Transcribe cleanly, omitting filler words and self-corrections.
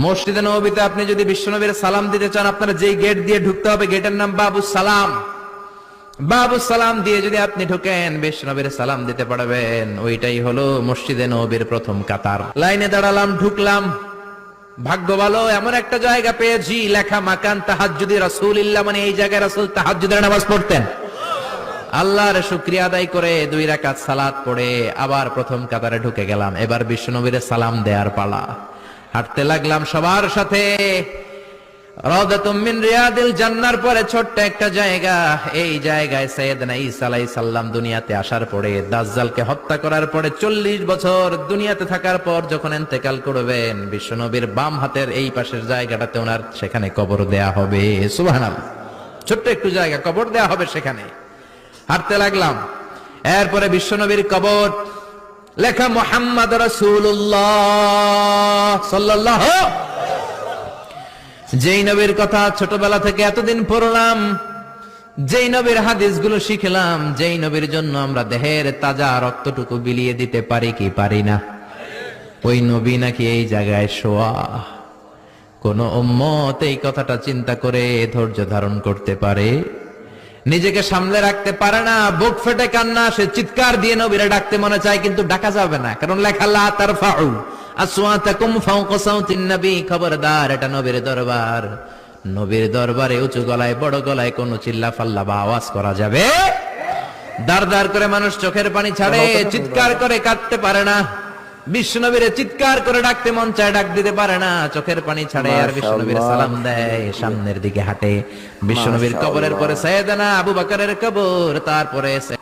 মসজিদে নববীতে আপনি যদি বিশ্বনবীর সালাম দিতে চান, আপনার যেই গেট দিয়ে ঢুকতে হবে, গেটের নাম বাবু সালাম। বাবু সালাম দিয়ে যদি আপনি ঢুকেন, বিশ্বনবীর সালাম দিতে পারবেন। ওইটাই হলো মসজিদে নববীর প্রথম কাতার। লাইনে দাঁড়ালাম, ঢুকলাম। ভাগ্য ভালো, এমন একটা জায়গা পেয়েছি লেখা মাকান তাহাজ্জুদি রাসূলিল্লাহ, মানে এই জায়গায় রাসূল তাহাজ্জুদের নামাজ পড়তেন। আল্লাহর শুকরিয়া আদায় করে 2 রাকাত সালাত পড়ে আবার প্রথম কাতারে ঢুকে গেলাম। এবার বিশ্বনবীর সালাম দেওয়ার পালা। হাঁটতে লাগলাম সবার সাথে। রাউদাতুম মিন রিয়াদিল জান্নার পরে ছোট্ট একটা জায়গা, এই জায়গায় সাইয়েদনা ঈসা আলাইহিস সালাম দুনিয়াতে আসার পরে, দাজ্জালকে হত্যা করার পরে 40 বছর দুনিয়াতে থাকার পর যখন ইন্তেকাল করবেন, বিশ্বনবীর বাম হাতের এই পাশের জায়গাটাতে ওনার সেখানে কবর দেয়া হবে। সুবহানাল্লাহ, ছোট্ট একটু জায়গা, কবর দেয়া হবে সেখানে। হাঁটতে লাগলাম, এরপরে বিশ্বনবীর কবর, লেখা মুহাম্মদ রাসূলুল্লাহ সাল্লাল্লাহু। যেই নবীর কথা ছোটবেলা থেকে এতদিন পড়লাম, যেই নবীর হাদিসগুলো শিখলাম, যেই নবীর জন্য আমরা দেহের তাজা রক্তটুকু বিলিয়ে দিতে পারি কি পারি না, ওই নবী নাকি এই জায়গায় শোয়া। কোন উম্মত এই কথাটা চিন্তা করে ধৈর্য ধারণ করতে পারে? নিজেকে সামলে রাখতে পারে না, বুক ফেটে কান্না আসে, চিৎকার দিয়ে নবীরে ডাকতে মনে চায়, কিন্তু ডাকা যাবে না, কারণ লেখা লা তারফাউ আসওয়াতাকুম ফাওকা সাউতিন নবী। খবরদার, এটা নবীর দরবার। নবীর দরবারে উঁচু গলায় বড় গলায় কোনো চিল্লা ফাল্লা বা আওয়াজ করা যাবে? দাঁড় দাঁড় করে মানুষ চোখের পানি ছাড়ে, চিৎকার করে কাঁদতে পারে না। বিশ্বনবীরে চিৎকার করে ডাকতে মন চায়, ডাক দিতে পারে না, চোখের পানি ছাড়ে। আর বিশ্বনবীর সালাম দেয়, সামনের দিকে হাঁটে। বিশ্বনবীর কবরের পরে সাইয়েদনা আবু বকরের কবর, তারপরে